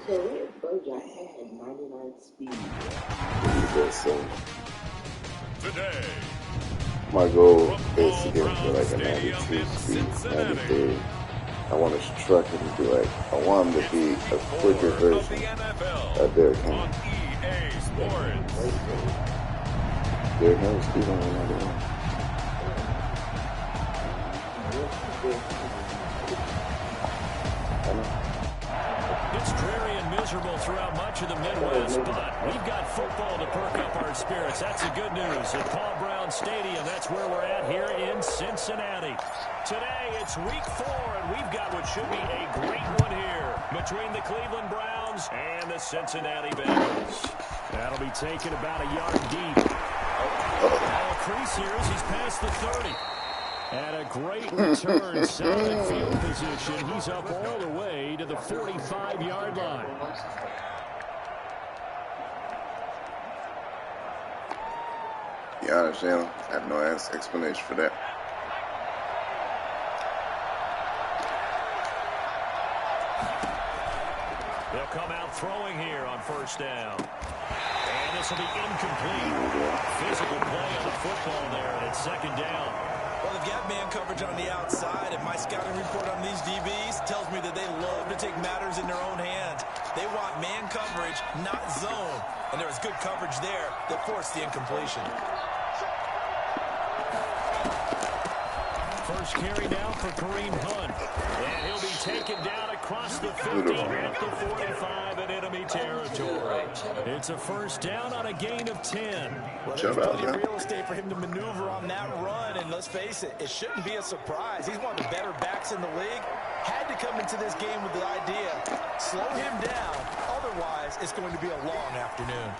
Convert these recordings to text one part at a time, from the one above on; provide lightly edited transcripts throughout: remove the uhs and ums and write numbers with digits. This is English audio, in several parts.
had 99 speed. Today, my goal is to get him to like a 92 speed, 93. I want his truck to be like, I want him to be a quicker version of Derrick Henry. Derrick Henry's speed on 191. It's dreary and miserable throughout much of the Midwest, but we've got football to perk up our spirits. That's the good news. At Paul Brown Stadium, that's where we're at here in Cincinnati. Today, it's week 4, and we've got what should be a great one here between the Cleveland Browns and the Cincinnati Bengals. That'll be taken about a yard deep. All crease here as he's past the 30. And a great return, solid field position. He's up all the way to the 45-yard line. Yeah, I understand. I have no explanation for that. They'll come out throwing here on first down. And this will be incomplete. Physical play on the football there, and it's second down. Well, they've got man coverage on the outside, and my scouting report on these DBs tells me that they love to take matters in their own hands. They want man coverage, not zone. And there was good coverage there that forced the incompletion. First carry now for Kareem Hunt. And he'll be taken down across the 50 at the 45 in enemy territory. It's a first down on a gain of 10. Well, there's plenty of real estate for him to maneuver on that run, and let's face it, it shouldn't be a surprise. He's one of the better backs in the league. Had to come into this game with the idea, slow him down, otherwise it's going to be a long afternoon.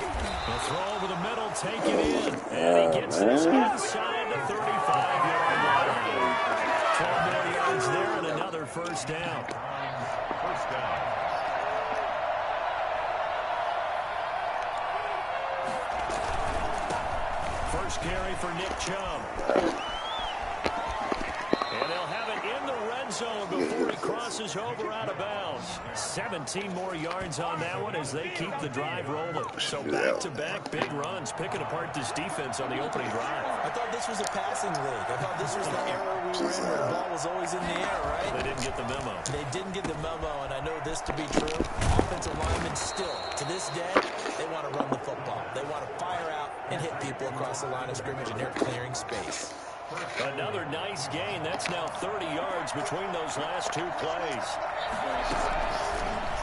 The throw over the middle, take it in, and he gets this inside the 35-yard line. 12 more yards there and another first down. First down. First carry for Nick Chubb. And they'll have it in the red zone before he crosses over out of bounds. 17 more yards on that one as they keep the drive rolling. So back-to-back big runs, picking apart this defense on the opening drive. I thought this was a passing league. I thought this was the era we were in where the ball was always in the air, right? They didn't get the memo. They didn't get the memo, and I know this to be true. Offensive linemen still, to this day, they want to run the football. They want to fire out and hit people across the line of scrimmage, and they're clearing space. Another nice gain. That's now 30 yards between those last two plays.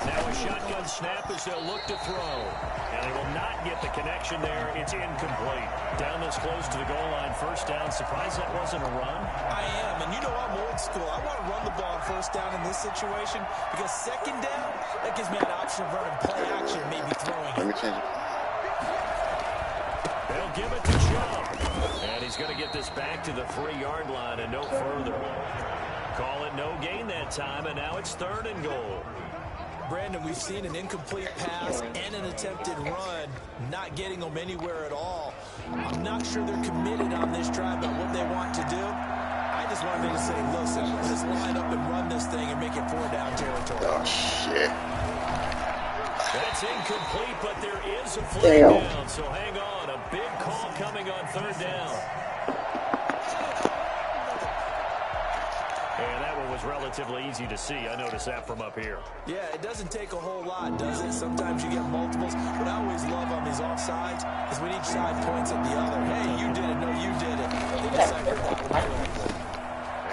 Now a shotgun snap as they'll look to throw. And they will not get the connection there. It's incomplete. Down this close to the goal line. First down. Surprised that wasn't a run? I am. And you know I'm old school. I want to run the ball on first down in this situation because second down, that gives me an option of running play action, maybe throwing it. Let me change it. They'll give it to Chubb. And he's going to get this back to the 3-yard line and no further. Call it no gain that time, and now it's 3rd and goal. Brandon, we've seen an incomplete pass and an attempted run, not getting them anywhere at all. I'm not sure they're committed on this drive about what they want to do. I just wanted them to say, listen, let's line up and run this thing and make it 4-down territory. Oh, shit. That's incomplete, but there is a flag down, so hang on. A big call coming on 3rd down. And that one was relatively easy to see. I noticed that from up here. Yeah, it doesn't take a whole lot, does it? Sometimes you get multiples. What I always love on these offsides is when each side points at the other. Hey, you did it. No, you did it. They decide that.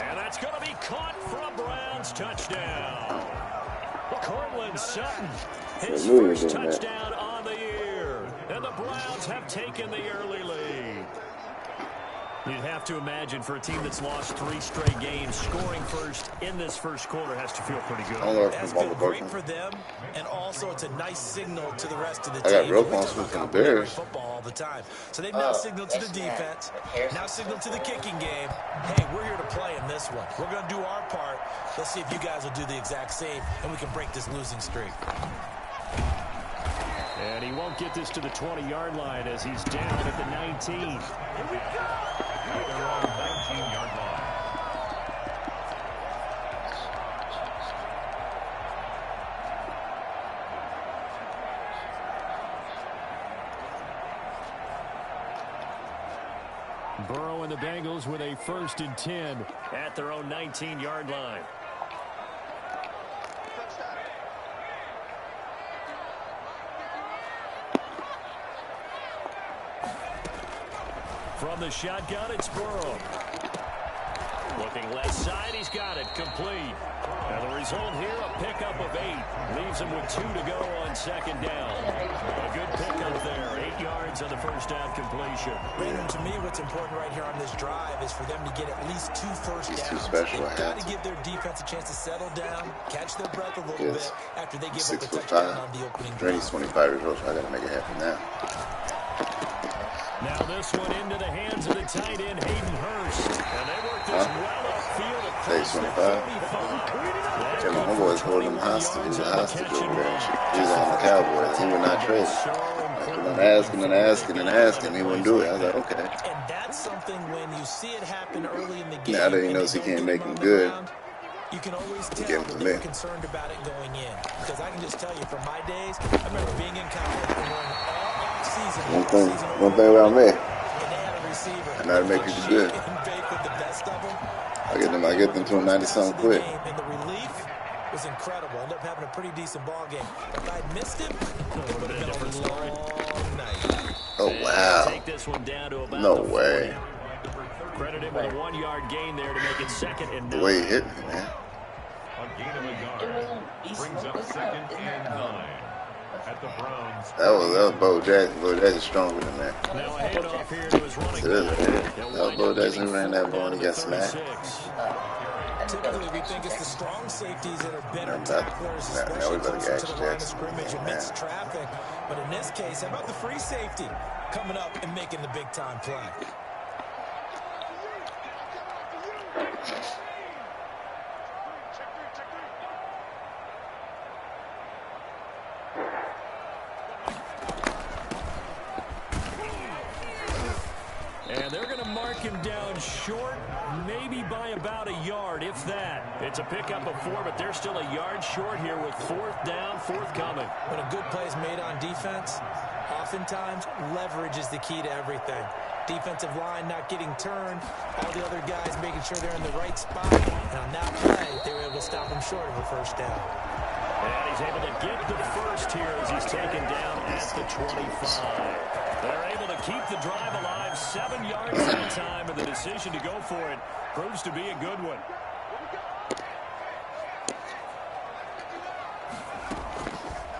And that's going to be caught for a Browns touchdown. Cortland Sutton, his first touchdown on the year. And the Browns have taken the early lead. You'd have to imagine for a team that's lost 3 straight games, scoring first in this first quarter has to feel pretty good. That's been great for them, and also it's a nice signal to the rest of the team. I got real confidence in the Bears. Football all the time. So they've now signaled to the defense, now signaled to the kicking game. Hey, we're here to play in this one. We're going to do our part. Let's see if you guys will do the exact same, and we can break this losing streak. And he won't get this to the 20-yard line as he's down at the 19. Here we go! They're on the 19-yard line. Burrow and the Bengals with a 1st and 10 at their own 19-yard line. From the shotgun, it's Burrow. Looking left side, he's got it. Complete. And the result here, a pickup of 8. Leaves him with 2 to go on 2nd down. A good pickup there. 8 yards on the 1st down completion. Brandon, to me, what's important right here on this drive is for them to get at least 2 first downs. He's too special. They've got to give their defense a chance to settle down, catch their breath a little bit after they give up a touchdown on the opening drive. Dre's 25 years old, so I got to make it happen now. Now this one into the hands of the tight end, Hayden Hurst. And they work this well upfield across the 35. Yeah, my homeboy's holding him hostage. He's a hostage over there. He's on the Cowboys. He would not trade. I'm asking. He wouldn't do it. I was like, okay. And that's something when you see it happen early in the game. Now that he knows he can't make him good, you can always tell that they're concerned about it going in. Because I can just tell you from my days, I remember being in college and going all off-season. One thing about me, and they had a receiver. I know how to make people good. I get them to a 90-something quick. And the relief was incredible. Ended up having a pretty decent ball game. If I'd missed him, it would have been a different story. Oh, wow. Take this one down to about No way. Credit him with a 1-yard gain there to make it 2nd and 9. The way he hit me, man. A gain of a yard brings up 2nd and 9 at the Browns. That was Bo Jackson. Bo Jackson's stronger than that. Now a handoff here to his running back. That was Bo Jackson who ran that ball and he got smacked. Typically, we think it's the strong safeties that are better tacklers, especially closer to the line of scrimmage amidst traffic. But in this case, how about the free safety coming up and making the big-time play? And they're going to mark him down short, maybe by about a yard, if that. It's a pickup of 4, but they're still a yard short here with 4th down, forthcoming. When a good play is made on defense, oftentimes leverage is the key to everything. Defensive line not getting turned, all the other guys making sure they're in the right spot. And on that play, they were able to stop him short of a 1st down. And he's able to get the 1st here as he's taken down at the 25. They're able to keep the drive alive, 7 yards that time, and the decision to go for it proves to be a good one.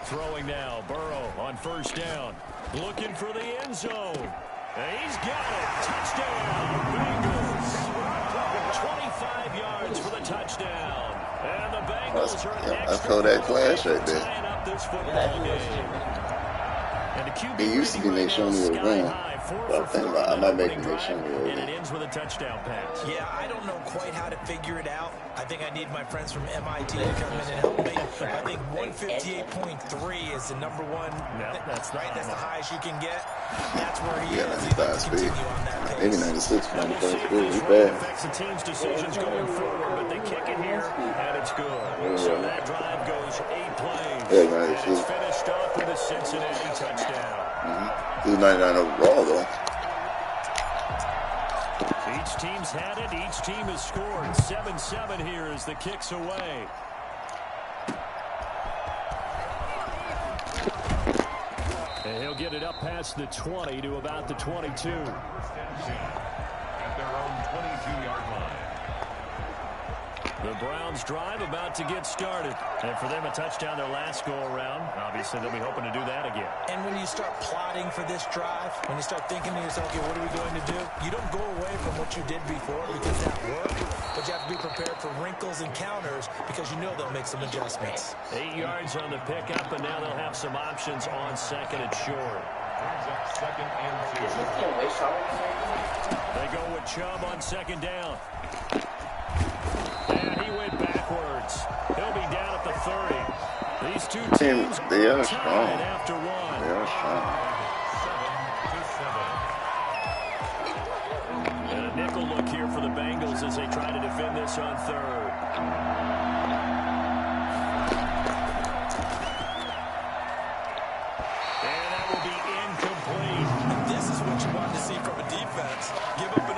Throwing now, Burrow on 1st down, looking for the end zone. And he's got it. Touchdown, Bengals. 25 yards for the touchdown. And the Bengals are that's Kodak Flash right there. tying up this football game. And the QB He used to be Nate Show me a ring. But I'm thinking about I might make Nate Show me a ring. And it ends with a touchdown pass. Yeah, I don't know quite how to figure it out. I think I need my friends from MIT to come in and help me. I think 158.3 is the number one. That's right. That's the highest you can get. That's where he is. He's about to continue on that pace. Maybe 96 for We'll 91 see speed. if He's this bad. affects the team's decisions going forward, but they kick it here, and it's good. So that drive goes 8 plays. Yeah, man, and it's finished off with a Cincinnati touchdown. He's 99 overall, though. Each team's had it. Each team has scored. 7-7 here as the kick's away. And he'll get it up past the 20 to about the 22. At their own 22-yard line. The Browns drive about to get started. And for them, a touchdown their last go-around. Obviously, they'll be hoping to do that again. And when you start plotting for this drive, when you start thinking to yourself, okay, what are we going to do? You don't go away from what you did before because that worked. But you have to be prepared for wrinkles and counters because you know they'll make some adjustments. 8 yards on the pickup, and now they'll have some options on 2nd and short. Brings up 2nd and 2. They go with Chubb on 2nd down. And he went backwards. He'll be down at the 30. These two teams they are strong. After one. They are strong. 7-7. And a nickel look here for the Bengals as they try to defend this on 3rd. And that will be incomplete. This is what you want to see from a defense. Give up a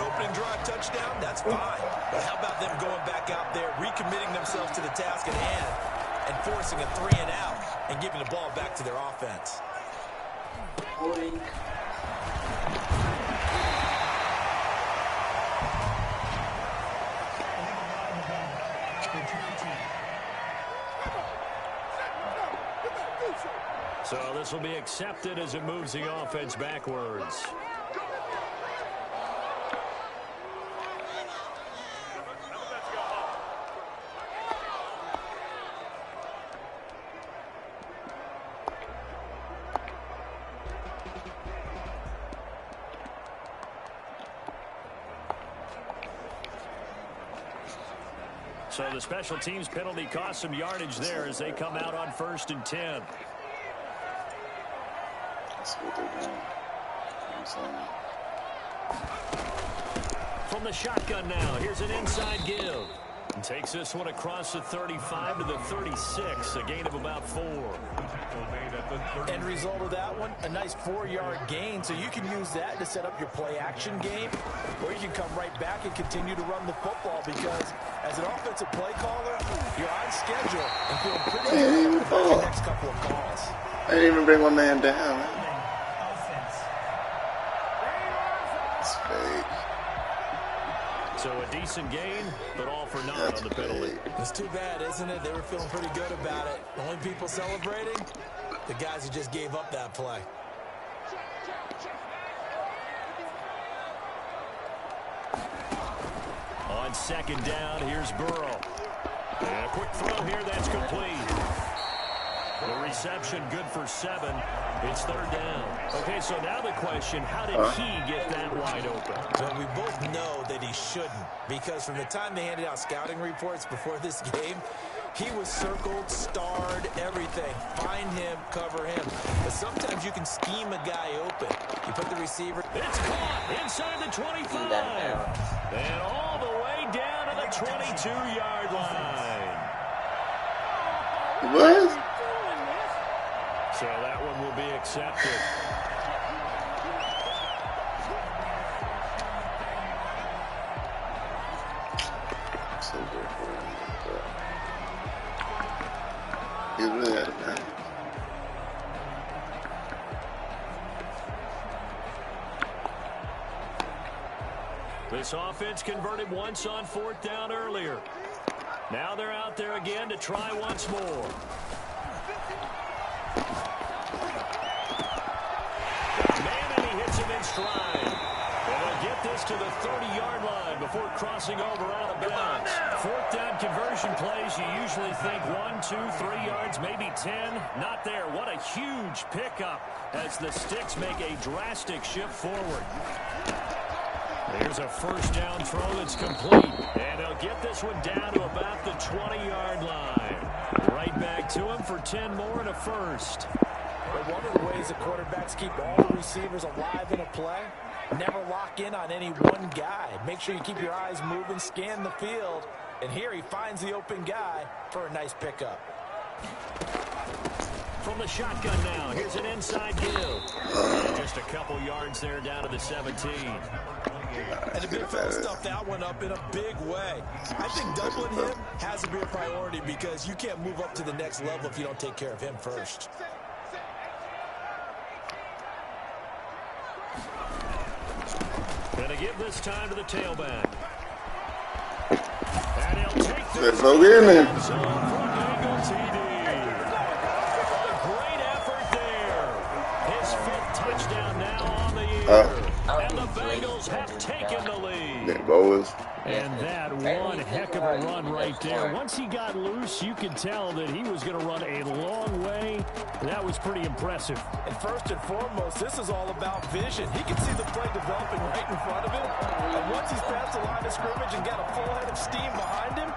and forcing a 3-and-out and giving the ball back to their offense. Holding. So this will be accepted as it moves the offense backwards. So the special teams penalty cost some yardage there as they come out on 1st and 10. That's what they're doing. You know what I'm saying? From the shotgun now, here's an inside give. And takes this one across the 35 to the 36, a gain of about 4. End result of that one, a nice 4-yard gain, so you can use that to set up your play-action game, or you can come right back and continue to run the football because as an offensive play caller, you're on schedule and feeling pretty good about your next couple of calls. I didn't even bring my man down. It's fake. So a decent gain, but all for naught on the penalty. It's too bad, isn't it? They were feeling pretty good about it. The only people celebrating, the guys who just gave up that play. On 2nd down, here's Burrow. And a quick throw here, that's complete. The reception good for 7. It's 3rd down. Okay, so now the question, how did he get that wide open? Well, we both know that he shouldn't, because from the time they handed out scouting reports before this game, he was circled, starred, everything. Find him, cover him. But sometimes you can scheme a guy open. You put the receiver. It's caught inside the 25. And all the way down to the 22-yard line. What? So that one will be accepted. So good for him. He really had it, man. This offense converted once on 4th down earlier. Now they're out there again to try once more. Man, and he hits him in stride. And they'll get this to the 30-yard line before crossing over out of bounds. 4th down conversion plays, you usually think 1, 2, 3 yards, maybe 10. Not there. What a huge pickup as the Sticks make a drastic shift forward. There's a 1st down throw that's complete. And they'll get this one down to about the 20-yard line. Right back to him for 10 more and a first. But one of the ways the quarterbacks keep all the receivers alive in a play, never lock in on any one guy. Make sure you keep your eyes moving, scan the field. And here he finds the open guy for a nice pickup. From the shotgun now, here's an inside give. Just a couple yards there down to the 17. And the big fella stuffed that one up in a big way. I think doubling him has to be a priority because you can't move up to the next level if you don't take care of him first. Gonna give this time to the tailback. And he'll take this. Let's go get him. Great effort there. His 5th touchdown now on the year. And the Bengals have taken the lead. And that one heck of a run right there. Once he got loose, you could tell that he was going to run a long way. That was pretty impressive. And first and foremost, this is all about vision. He can see the play developing right in front of him. And once he's past the line of scrimmage and got a full head of steam behind him,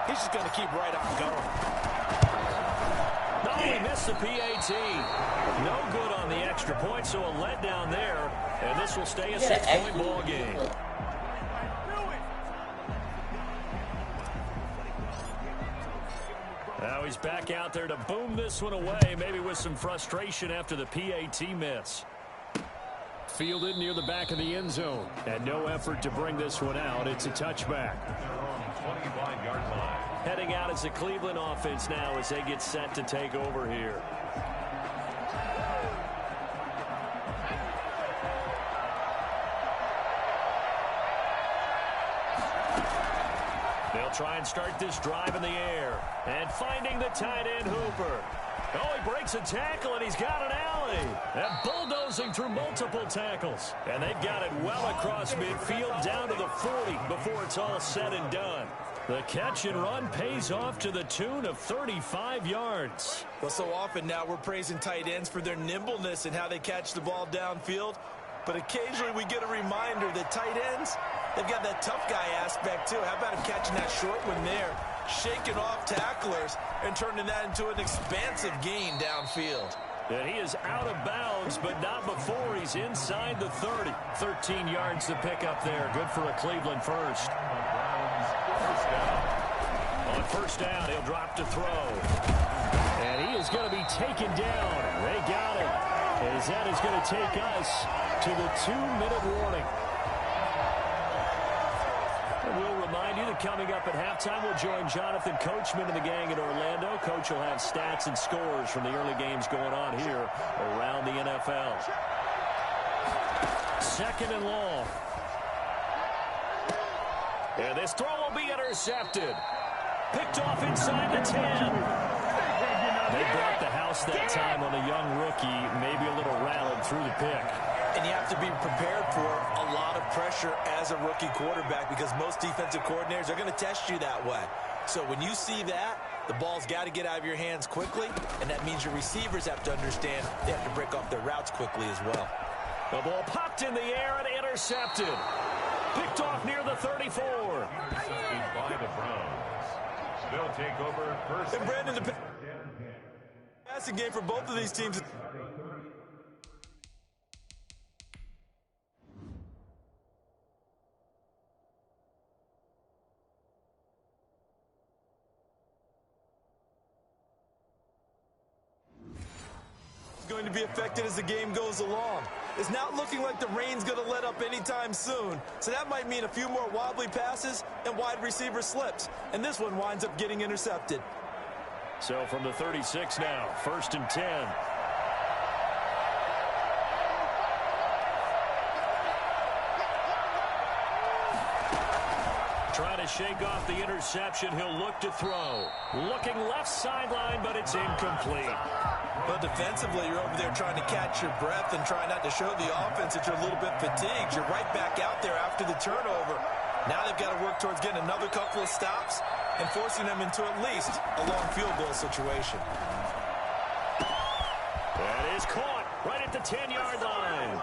he's just going to keep right on going. No, he missed the PAT. No good on the extra point, so a letdown there. And this will stay a 6-point ball game. Now he's back out there to boom this one away, maybe with some frustration after the PAT miss. Fielded near the back of the end zone. And no effort to bring this one out. It's a touchback. 25-yard line. heading out as the Cleveland offense now as they get set to take over here. They'll try and start this drive in the air. And finding the tight end, Hooper. Oh, he breaks a tackle, and he's got an alley. And bulldozing through multiple tackles. And they've got it well across midfield down to the 40 before it's all said and done. The catch and run pays off to the tune of 35 yards. Well, so often now we're praising tight ends for their nimbleness and how they catch the ball downfield. But occasionally we get a reminder that tight ends, they've got that tough guy aspect too. How about him catching that short one there, shaking off tacklers, and turning that into an expansive gain downfield. And he is out of bounds, but not before he's inside the 30. 13 yards to pick up there. Good for a Cleveland first. On first down, he'll drop to throw. And he is going to be taken down. They got him. As that is going to take us to the 2-minute warning. And we'll remind you that coming up at halftime, we'll join Jonathan Coachman and the gang in Orlando. Coach will have stats and scores from the early games going on here around the NFL. Second and long. And this throw will be intercepted. Picked off inside the 10. They brought the house that time on a young rookie, maybe a little rattled through the pick. And you have to be prepared for a lot of pressure as a rookie quarterback because most defensive coordinators are going to test you that way. So when you see that, the ball's got to get out of your hands quickly, and that means your receivers have to understand they have to break off their routes quickly as well. The ball popped in the air and intercepted. Picked off near the 34. By the Browns. They'll take over first. And Brandon, the passing game for both of these teams. Going to be affected as the game goes along. It's not looking like the rain's going to let up anytime soon, so that might mean a few more wobbly passes and wide receiver slips, and this one winds up getting intercepted. So from the 36 now, 1st and 10. Trying to shake off the interception, he'll look to throw. Looking left sideline, but it's incomplete. But defensively, you're over there trying to catch your breath and try not to show the offense that you're a little bit fatigued. You're right back out there after the turnover. Now they've got to work towards getting another couple of stops and forcing them into at least a long field goal situation. That is caught right at the 10-yard line.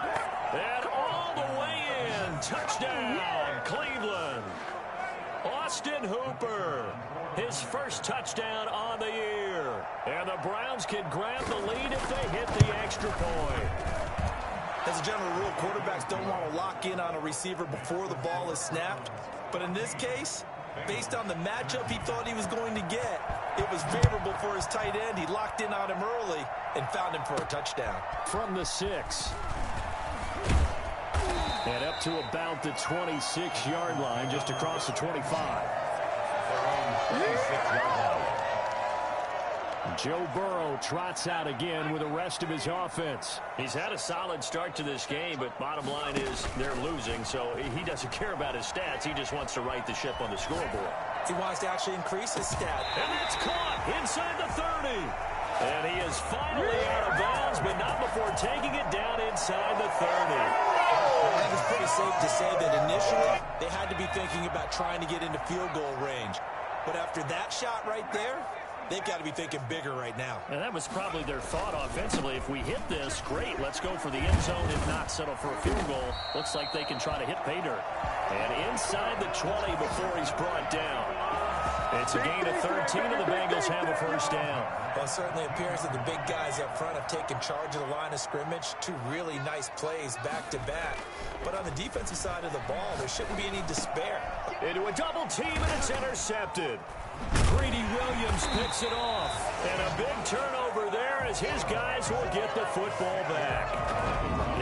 And all the way in. Touchdown, Cleveland. Austin Hooper, his first touchdown on the year. And the Browns can grab the lead if they hit the extra point. As a general rule, quarterbacks don't want to lock in on a receiver before the ball is snapped. But in this case, based on the matchup he thought he was going to get, it was favorable for his tight end. He locked in on him early and found him for a touchdown. From the 6. And up to about the 26-yard line, just across the 25. Joe Burrow trots out again with the rest of his offense. He's had a solid start to this game, but bottom line is they're losing, so he doesn't care about his stats. He just wants to right the ship on the scoreboard. He wants to actually increase his stat. And it's caught inside the 30. And he is finally out of bounds, but not before taking it down inside the 30. I think it's pretty safe to say that initially they had to be thinking about trying to get into field goal range. But after that shot right there, they've got to be thinking bigger right now. And that was probably their thought offensively. If we hit this, great, let's go for the end zone. If not, settle for a field goal. Looks like they can try to hit pay dirt. And inside the 20 before he's brought down. It's a gain of 13, and the Bengals have a first down. Well, it certainly appears that the big guys up front have taken charge of the line of scrimmage. 2 really nice plays back-to-back. But on the defensive side of the ball, there shouldn't be any despair. Into a double team, and it's intercepted. Greedy Williams picks it off. And a big turnover there as his guys will get the football back.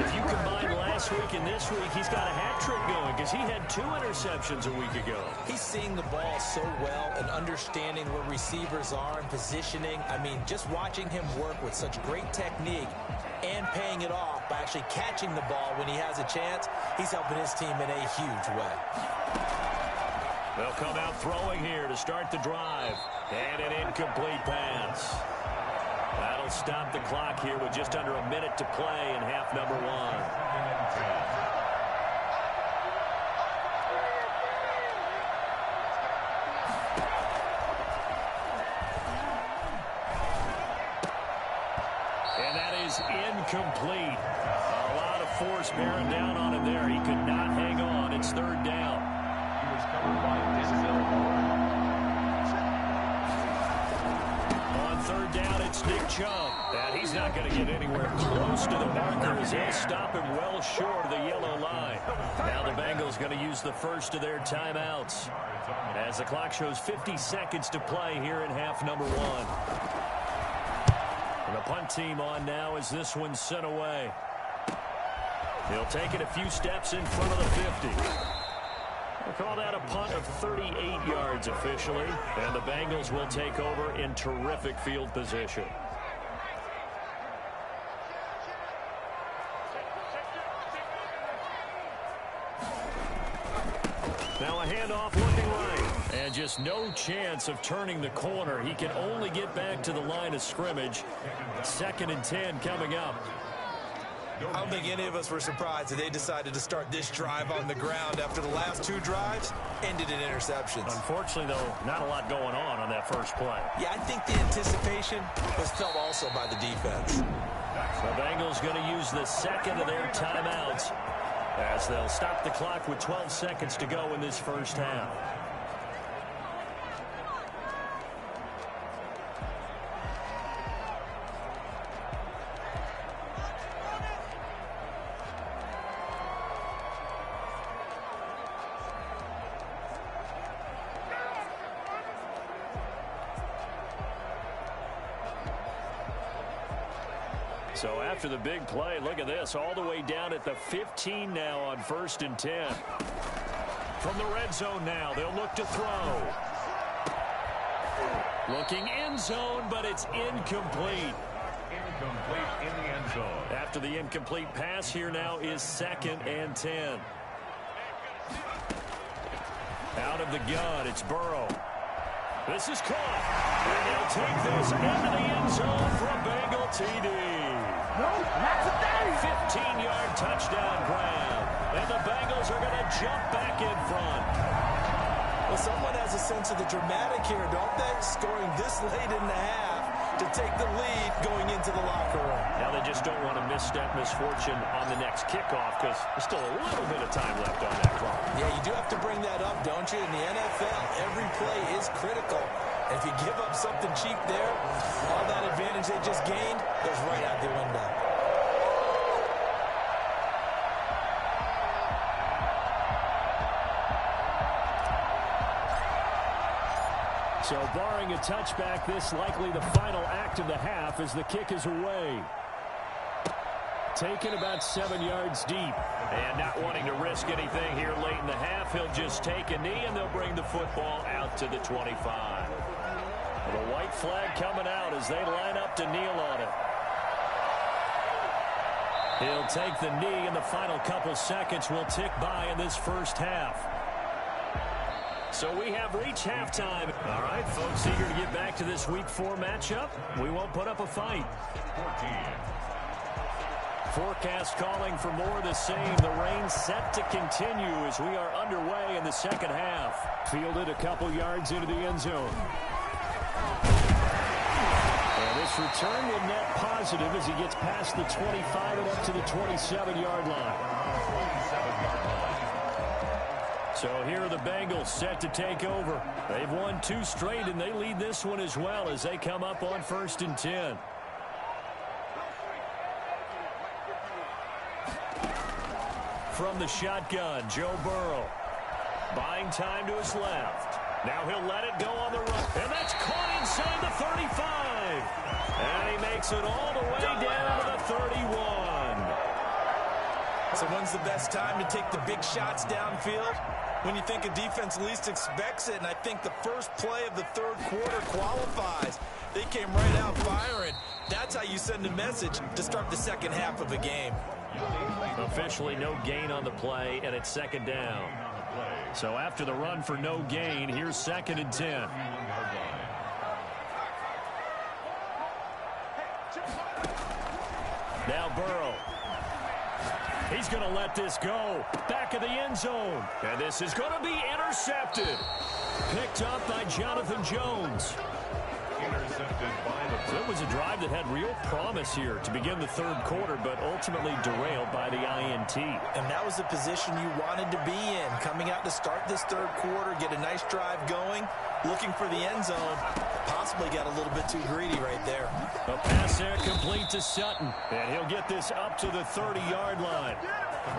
If you combine last week and this week, he's got a hat trick going because he had 2 interceptions a week ago. He's seeing the ball so well and understanding where receivers are and positioning. I mean, just watching him work with such great technique and paying it off by actually catching the ball when he has a chance, he's helping his team in a huge way. They'll come out throwing here to start the drive. And an incomplete pass. That'll stop the clock here with just under a minute to play in half number 1. And that is incomplete. A lot of force bearing down on him there. He could not hang on. It's 3rd down. He was covered by Denzel. On 3rd down, it's Nick Chubb. And he's not going to get anywhere close to the marker as he'll stop him well short of the yellow line. Now the Bengals going to use the first of their timeouts as the clock shows 50 seconds to play here in half number 1. And the punt team on now as this one's sent away. He'll take it a few steps in front of the 50. We'll call that a punt of 38 yards officially. And the Bengals will take over in terrific field position. Now a handoff looking right. And just no chance of turning the corner. He can only get back to the line of scrimmage. 2nd and 10 coming up. I don't think any of us were surprised that they decided to start this drive on the ground after the last 2 drives ended in interceptions. Unfortunately, though, not a lot going on that first play. Yeah, I think the anticipation was felt also by the defense. The Bengals going to use the 2nd of their timeouts as they'll stop the clock with 12 seconds to go in this first half. So after the big play, look at this, all the way down at the 15 now on 1st and 10. From the red zone now, they'll look to throw. Looking end zone, but it's incomplete. Incomplete in the end zone. After the incomplete pass, here now is 2nd and 10. Out of the gun, it's Burrow. This is caught. And they'll take this into the end zone for a Bengal TD. No, not today. 15-yard touchdown grab. And the Bengals are going to jump back in front. Well, someone has a sense of the dramatic here, don't they? Scoring this late in the half to take the lead going into the locker room. Now they just don't want to misstep misfortune on the next kickoff because there's still a little bit of time left on that clock. Yeah, you do have to bring that up, don't you? In the NFL, every play is critical. And if you give up something cheap there, all that advantage they just gained goes right out the window. So barring a touchback, this likely the final act of the half as the kick is away. Taken about 7 yards deep. And not wanting to risk anything here late in the half, he'll just take a knee and they'll bring the football out to the 25. The white flag coming out as they line up to kneel on it. He'll take the knee and the final couple seconds will tick by in this first half. So we have reached halftime. All right, folks, eager to get back to this Week 4 matchup. We won't put up a fight. 14. Forecast calling for more of the same. The rain set to continue as we are underway in the second half. Fielded a couple yards into the end zone. And this return will net positive as he gets past the 25 and up to the 27-yard line. 27-yard line. So here are the Bengals set to take over. They've won 2 straight, and they lead this one as well as they come up on 1st and 10. From the shotgun, Joe Burrow. Buying time to his left. Now he'll let it go on the run. And that's caught inside the 35. And he takes it all the way down to the 31. So when's the best time to take the big shots downfield? When you think a defense least expects it, and I think the first play of the third quarter qualifies. They came right out firing. That's how you send a message to start the second half of a game. Officially no gain on the play, and it's second down. So after the run for no gain, here's 2nd and 10. Now Burrow. He's going to let this go. Back of the end zone. And this is going to be intercepted. Picked up by Jonathan Jones. Intercepted by the... So it was a drive that had real promise here to begin the third quarter, but ultimately derailed by the INT. And that was the position you wanted to be in. Coming out to start this third quarter, get a nice drive going, looking for the end zone. Possibly got a little bit too greedy right there. A pass there complete to Sutton. And he'll get this up to the 30-yard line.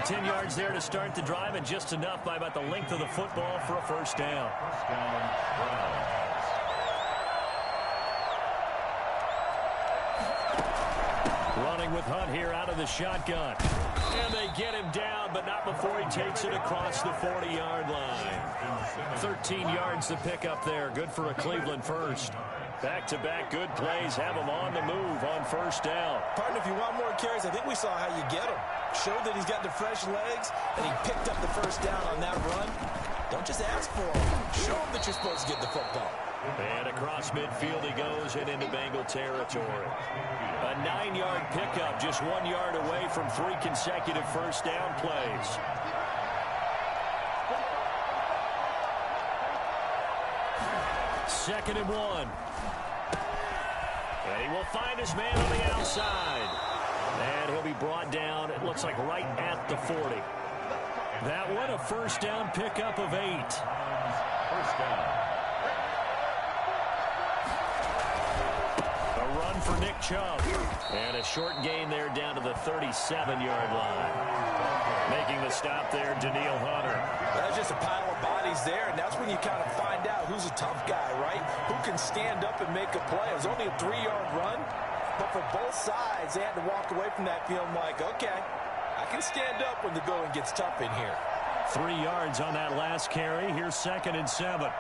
10 yards there to start the drive, and just enough by about the length of the football for a first down. First down, Browns. Running with Hunt here out of the shotgun. And they get him down, but not before he takes it across the 40-yard line. 13 yards to pick up there. Good for a Cleveland first. Back-to-back good plays have him on the move on first down. Partner, if you want more carries, I think we saw how you get him. Showed that he's got the fresh legs, and he picked up the first down on that run. Don't just ask for him. Show him that you're supposed to get the football. And across midfield he goes and into Bengal territory. A 9-yard pickup, just 1 yard away from 3 consecutive first down plays. Second and 1. And he will find his man on the outside. And he'll be brought down, it looks like right at the 40. That one, a first down pickup of 8. First down. A run for Nick Chubb. And a short gain there down to the 37-yard line. Making the stop there, Daniil Hunter. That's just a pile of bodies there, and that's when you kind of find out who's a tough guy, right? Who can stand up and make a play. It was only a 3-yard run, but for both sides, they had to walk away from that feeling like, okay, I can stand up when the going gets tough in here. 3 yards on that last carry. Here's 2nd and 7.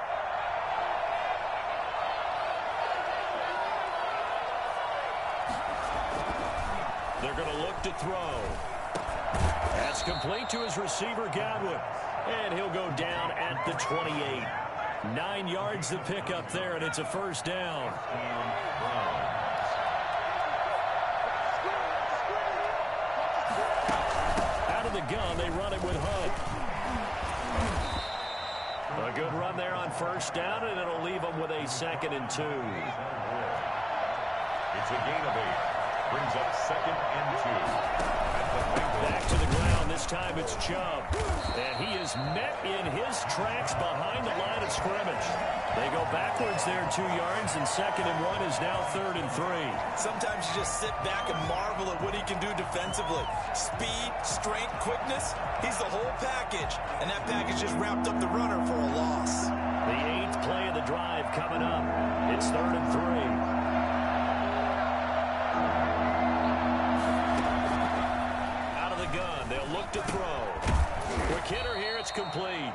They're going to look to throw. That's complete to his receiver, Godwin. And he'll go down at the 28. 9 yards to pick up there, and it's a first down. Out of the gun, they run it with Hunt. A good run there on first down, and it'll leave them with a 2nd and 2. It's a gain of 8. Brings up 2nd and 2. Back to the ground. This time it's Chubb. And he is met in his tracks behind the line of scrimmage. They go backwards there 2 yards, and 2nd and 1 is now 3rd and 3. Sometimes you just sit back and marvel at what he can do defensively. Speed, strength, quickness. He's the whole package. And that package just wrapped up the runner for a loss. The 8th play of the drive coming up. It's 3rd and 3. To throw. Quick hitter here, it's complete.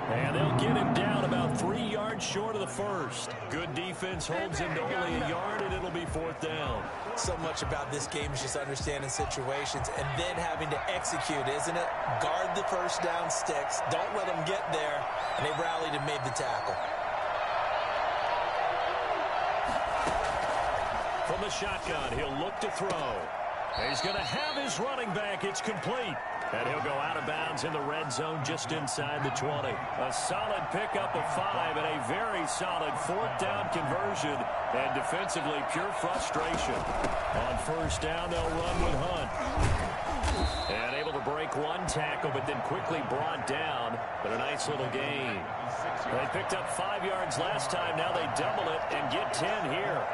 And they'll get him down about 3 yards short of the first. Good defense holds him to only a yard, and it'll be 4th down. So much about this game is just understanding situations and then having to execute, isn't it? Guard the first down sticks. Don't let them get there. And they rallied and made the tackle. From the shotgun, he'll look to throw. He's going to have his running back. It's complete. And he'll go out of bounds in the red zone just inside the 20. A solid pickup of 5 and a very solid 4th down conversion. And defensively, pure frustration. On first down, they'll run with Hunt. And able to break one tackle, but then quickly brought down. But a nice little gain. They picked up 5 yards last time. Now they double it and get 10 here.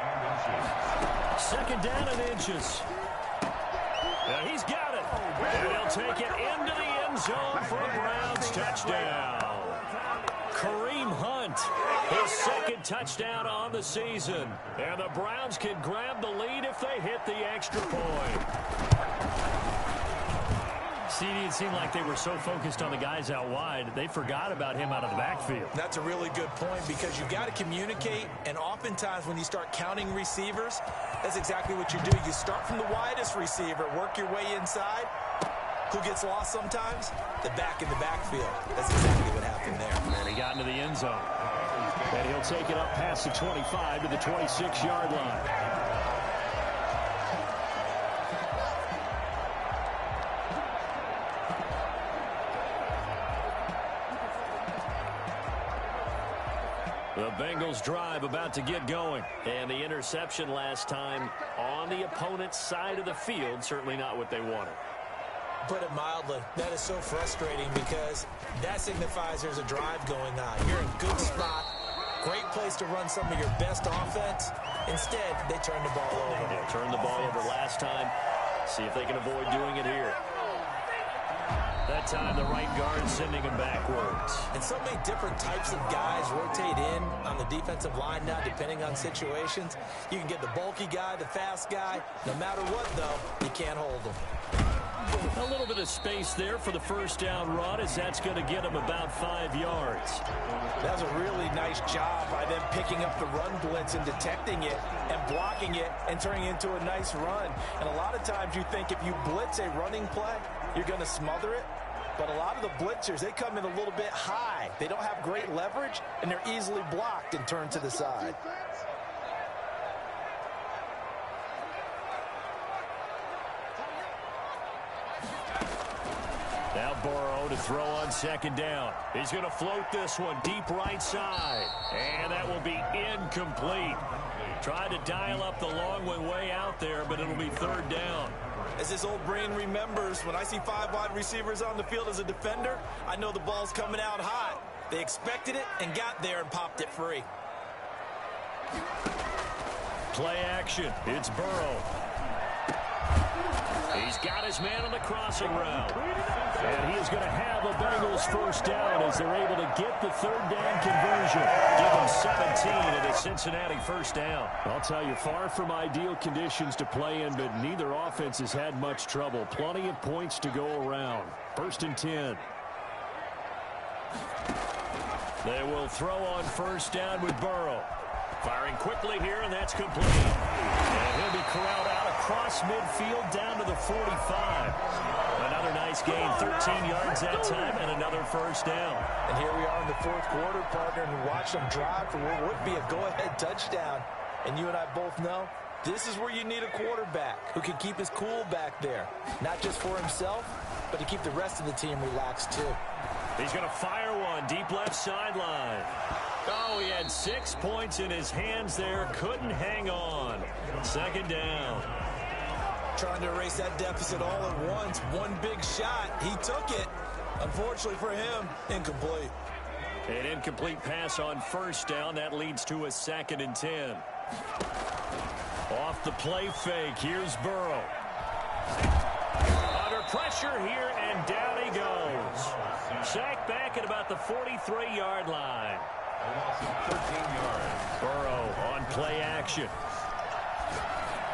2nd down and inches. And he's got it. And he'll take it into the end zone for a Browns touchdown. Kareem Hunt, his 2nd touchdown on the season. And the Browns can grab the lead if they hit extra point. CD, it seemed like they were so focused on the guys out wide, they forgot about him out of the backfield. That's a really good point because you've got to communicate, and oftentimes when you start counting receivers, that's exactly what you do. You start from the widest receiver, work your way inside. Who gets lost sometimes? The back in the backfield. That's exactly what happened there. And he got into the end zone. And he'll take it up past the 25 to the 26-yard line. The Bengals drive about to get going. And the interception last time on the opponent's side of the field, certainly not what they wanted. Put it mildly, that is so frustrating because that signifies there's a drive going on. You're in a good spot, great place to run some of your best offense. Instead, they turn the ball over. Yeah, turned the ball over last time. See if they can avoid doing it here. That time, the right guard sending him backwards. And so many different types of guys rotate in on the defensive line now, depending on situations. You can get the bulky guy, the fast guy. No matter what, though, you can't hold them. A little bit of space there for the first down run, as that's going to get him about 5 yards. That was a really nice job by them picking up the run blitz and detecting it and blocking it and turning it into a nice run. And a lot of times you think if you blitz a running play, you're going to smother it. But a lot of the blitzers, they come in a little bit high. They don't have great leverage, and they're easily blocked and turned to the side. Now Burrow to throw on second down. He's going to float this one deep right side. And that will be incomplete. Tried to dial up the long one way out there, but it'll be third down. As his old brain remembers, when I see 5 wide receivers on the field as a defender, I know the ball's coming out hot. They expected it and got there and popped it free. Play action. It's Burrow. He's got his man on the crossing route. And he is going to have a Bengals first down as they're able to get the third down conversion. Give him 17 and a Cincinnati first down. I'll tell you, far from ideal conditions to play in, but neither offense has had much trouble. Plenty of points to go around. First and 10. They will throw on first down with Burrow. Firing quickly here, and that's complete. And he'll be corralled out across midfield down to the 45. Another nice gain, 13 yards that time, and another first down. And here we are in the fourth quarter, partner, and we watch them drive for what would be a go-ahead touchdown. And you and I both know this is where you need a quarterback who can keep his cool back there. Not just for himself, but to keep the rest of the team relaxed, too. He's going to fire one deep left sideline. Oh, he had 6 points in his hands there. Couldn't hang on. Second down. Trying to erase that deficit all at once. One big shot. He took it. Unfortunately for him, incomplete. An incomplete pass on first down. That leads to a second and 10. Off the play fake. Here's Burrow. Under pressure here, and down he goes. Sacked back at about the 43-yard line. A loss of 13 yards. Burrow on play action.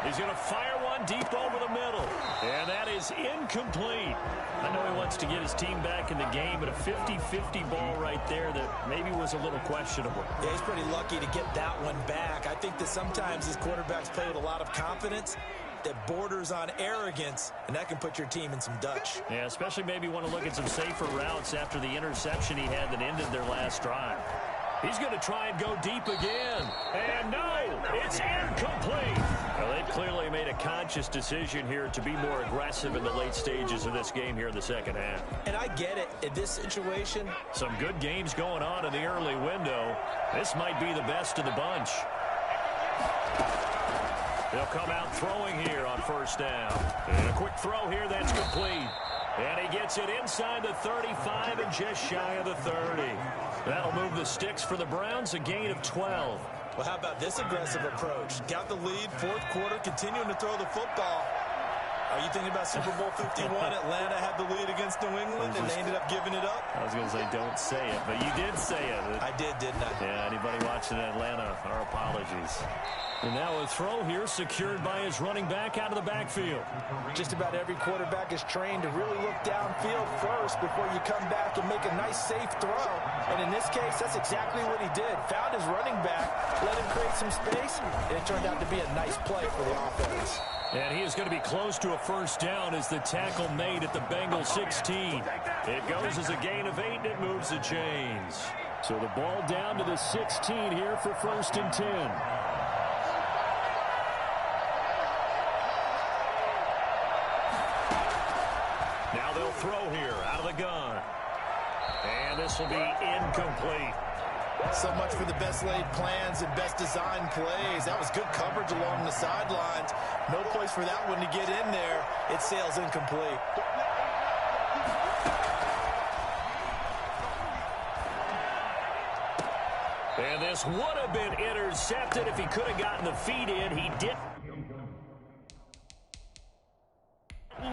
He's going to fire one deep over the middle. And that is incomplete. I know he wants to get his team back in the game, but a 50-50 ball right there that maybe was a little questionable. Yeah, he's pretty lucky to get that one back. I think that sometimes his quarterbacks play with a lot of confidence that borders on arrogance, and that can put your team in some Dutch. Yeah, especially maybe want to look at some safer routes after the interception he had that ended their last drive. He's going to try and go deep again. And no, it's incomplete. Well, they've clearly made a conscious decision here to be more aggressive in the late stages of this game here in the second half. And I get it. In this situation, some good games going on in the early window. This might be the best of the bunch. They'll come out throwing here on first down. And a quick throw here that's complete. And he gets it inside the 35 and just shy of the 30. That'll move the sticks for the Browns, a gain of 12. Well, how about this aggressive approach? Got the lead, fourth quarter, continuing to throw the football. Are you thinking about Super Bowl 51? Atlanta had the lead against New England, and they ended up giving it up? I was going to say don't say it, but you did say it. I did, didn't I? Yeah, anybody watching Atlanta, our apologies. And now a throw here secured by his running back out of the backfield. Just about every quarterback is trained to really look downfield first before you come back and make a nice, safe throw. And in this case, that's exactly what he did. Found his running back, let him create some space, and it turned out to be a nice play for the offense. And he is going to be close to a first down as the tackle made at the Bengals 16. It goes as a gain of 8, and it moves the chains. So the ball down to the 16 here for 1st and 10. Now they'll throw here out of the gun. And this will be incomplete. So much for the best laid plans and best designed plays. That was good coverage along the sidelines. No place for that one to get in there. It sails incomplete. And this would have been intercepted if he could have gotten the feet in. He didn't.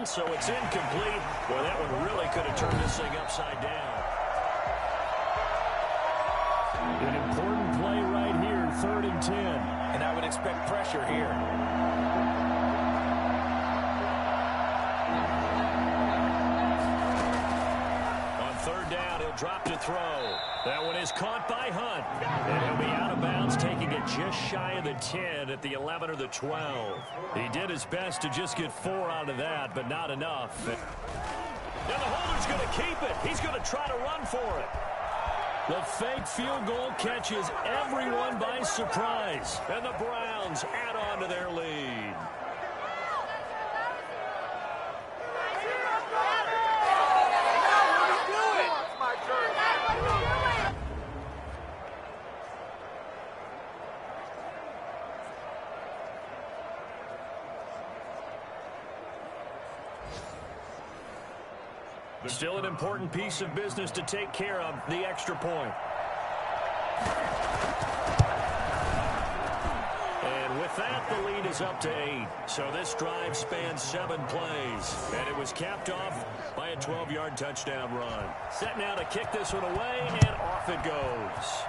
So it's incomplete. Boy, that one really could have turned this thing upside down. An important play right here, 3rd and 10. And I would expect pressure here. On 3rd down, he'll drop to throw. That one is caught by Hunt. And he'll be out of bounds, taking it just shy of the 10 at the 11 or the 12. He did his best to just get 4 out of that, but not enough. Now the holder's going to keep it. He's going to try to run for it. The fake field goal catches everyone by surprise, and the Browns add on to their lead. Still an important piece of business to take care of, the extra point. And with that, the lead is up to 8. So this drive spans 7 plays. And it was capped off by a 12-yard touchdown run. Set now to kick this one away, and off it goes.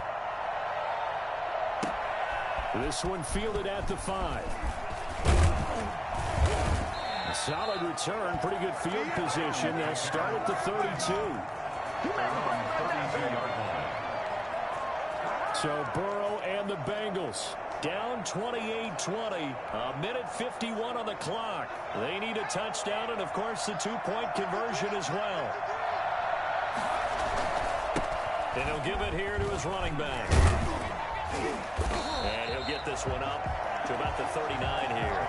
This one fielded at the 5. Solid return, pretty good field position. They'll start at the 32. So Burrow and the Bengals down 28-20. A minute 51 on the clock. They need a touchdown and, of course, the 2-point conversion as well. And he'll give it here to his running back. And he'll get this one up to about the 39 here.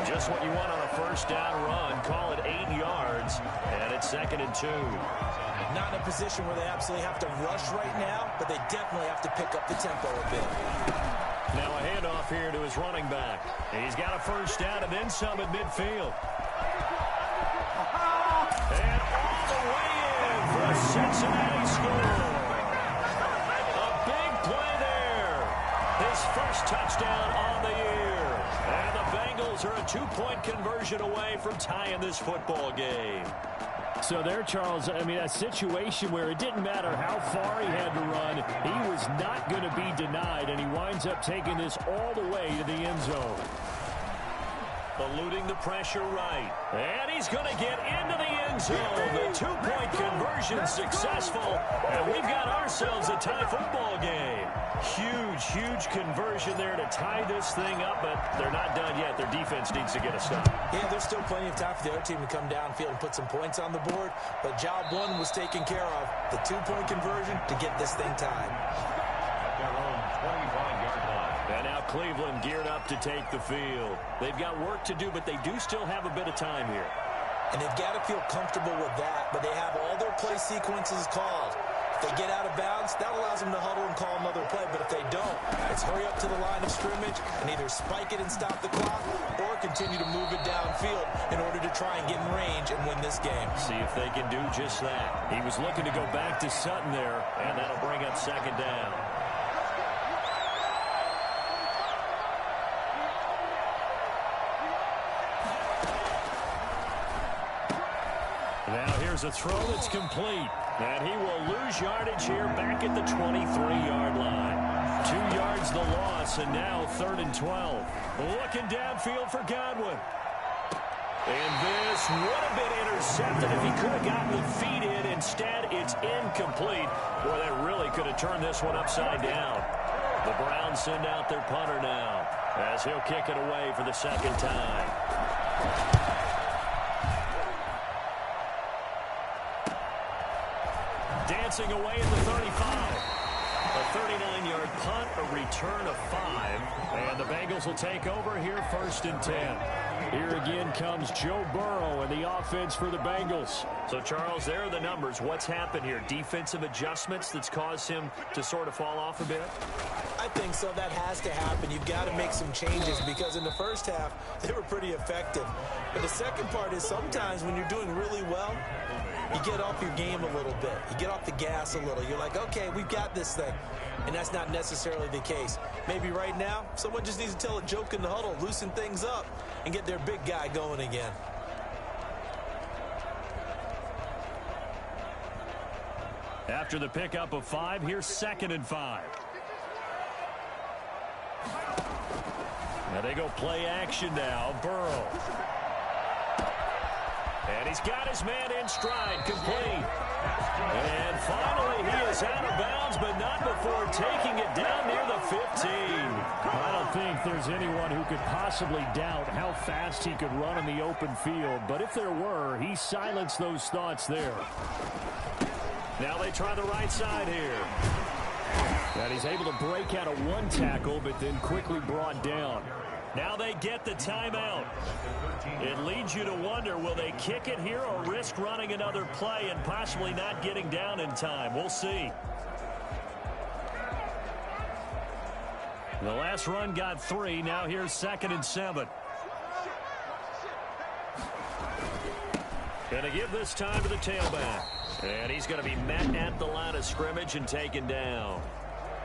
Just what you want on a first down run. Call it 8 yards, and it's 2nd and 2. Not in a position where they absolutely have to rush right now, but they definitely have to pick up the tempo a bit. Now a handoff here to his running back. He's got a first down and then some at midfield. And all the way in for a Cincinnati score. A big play there. His first touchdown on the year. And the Bengals are a 2-point conversion away from tying this football game. So there, Charles, I mean, a situation where it didn't matter how far he had to run, he was not going to be denied, and he winds up taking this all the way to the end zone. Eluding the pressure right. And he's going to get into the end zone. The 2-point conversion successful, and we've got ourselves a tie football game. Huge, huge conversion there to tie this thing up, but they're not done yet. Their defense needs to get a stop. Yeah, there's still plenty of time for the other team to come downfield and put some points on the board, but job 1 was taken care of. The 2-point conversion to get this thing tied. Their own 25-yard line. And now Cleveland geared up to take the field. They've got work to do, but they do still have a bit of time here. And they've got to feel comfortable with that, but they have all their play sequences called. If they get out of bounds, that allows them to huddle and call another play, but if they don't, it's hurry up to the line of scrimmage and either spike it and stop the clock or continue to move it downfield in order to try and get in range and win this game. See if they can do just that. He was looking to go back to Sutton there, and that'll bring up 2nd down. Now here's a throw that's complete. And he will lose yardage here back at the 23-yard line. 2 yards the loss, and now 3rd and 12. Looking downfield for Godwin. And this would have been intercepted if he could have gotten the feet in. Instead, it's incomplete. Boy, that really could have turned this one upside down. The Browns send out their punter now as he'll kick it away for the second time. Dancing away at the 35. A 39-yard punt, a return of 5. And the Bengals will take over here 1st and 10. Here again comes Joe Burrow and the offense for the Bengals. So, Charles, there are the numbers. What's happened here? Defensive adjustments that's caused him to sort of fall off a bit? I think so. That has to happen. You've got to make some changes because in the first half, they were pretty effective. But the second part is sometimes when you're doing really well, you get off your game a little bit. You get off the gas a little. You're like, okay, we've got this thing. And that's not necessarily the case. Maybe right now, someone just needs to tell a joke in the huddle, loosen things up, and get their big guy going again. After the pickup of 5, here's 2nd and 5. Now they go play action now. Burrow. And he's got his man in stride, complete. And finally, he is out of bounds, but not before taking it down near the 15. I don't think there's anyone who could possibly doubt how fast he could run in the open field. But if there were, he silenced those thoughts there. Now they try the right side here. And he's able to break out of 1 tackle, but then quickly brought down. Now they get the timeout. It leads you to wonder, will they kick it here or risk running another play and possibly not getting down in time? We'll see. The last run got 3. Now here's 2nd and 7. Going to give this time to the tailback. And he's going to be met at the line of scrimmage and taken down.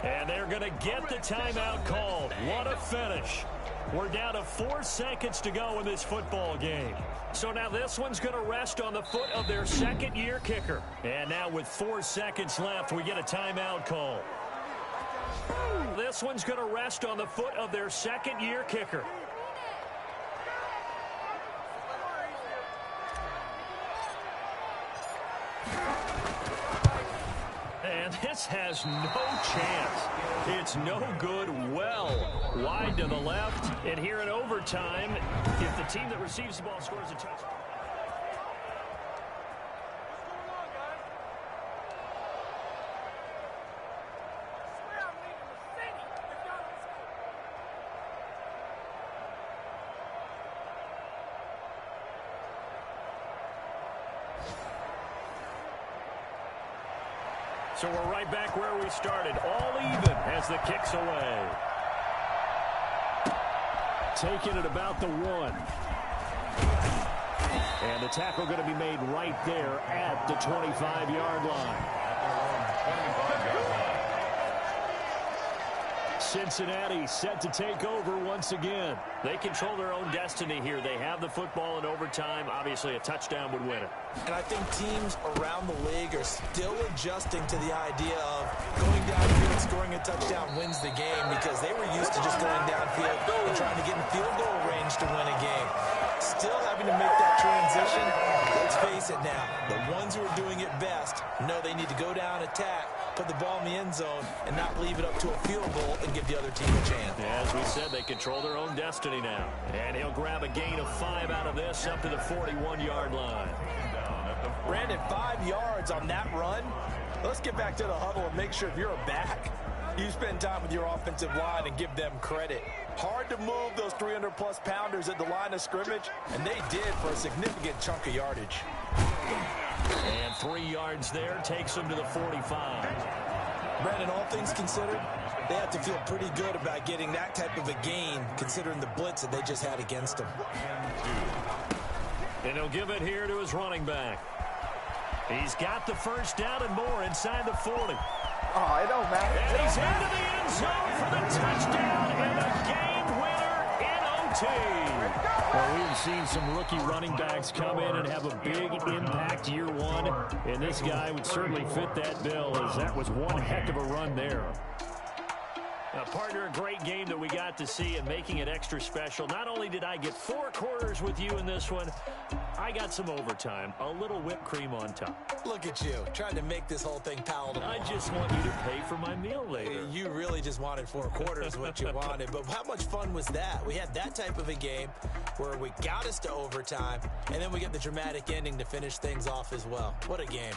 And they're going to get the timeout called. What a finish. We're down to 4 seconds to go in this football game. So now this one's going to rest on the foot of their 2nd-year kicker. And now with 4 seconds left, we get a timeout call. This one's going to rest on the foot of their 2nd-year kicker. And this has no chance. It's no good. Well wide to the left. And here in overtime, if the team that receives the ball scores a touchdown. So we're right back where we started, all even as the kick's away. Taking it about the 1. And the tackle going to be made right there at the 25-yard line. Cincinnati set to take over once again. They control their own destiny here. They have the football in overtime. Obviously, a touchdown would win it. And I think teams around the league are still adjusting to the idea of going downfield and scoring a touchdown wins the game because they were used to just going downfield and trying to get in field goal range to win a game. Still having to make that transition. Let's face it now. The ones who are doing it best know they need to go down, attack, put the ball in the end zone, and not leave it up to a field goal and give the other team a chance. As we said, they control their own destiny now. And he'll grab a gain of 5 out of this up to the 41-yard line. Brandon, 5 yards on that run. Let's get back to the huddle and make sure if you're a back, you spend time with your offensive line and give them credit. Hard to move those 300-plus pounders at the line of scrimmage, and they did for a significant chunk of yardage. And 3 yards there takes them to the 45. Brandon, all things considered, they have to feel pretty good about getting that type of a gain considering the blitz that they just had against them. And he'll give it here to his running back. He's got the first down and more inside the 40. Oh, it don't matter. And he's into the end zone for the touchdown and a game winner in Well, we've seen some rookie running backs come in and have a big impact year one, and this guy would certainly fit that bill, as that was one heck of a run there. Partner, a great game that we got to see and making it extra special. Not only did I get 4 quarters with you in this one, I got some overtime, a little whipped cream on top. Look at you, trying to make this whole thing palatable. I just want you to pay for my meal later. You really just wanted 4 quarters, what you wanted. But how much fun was that? We had that type of a game where we got us to overtime, and then we get the dramatic ending to finish things off as well. What a game.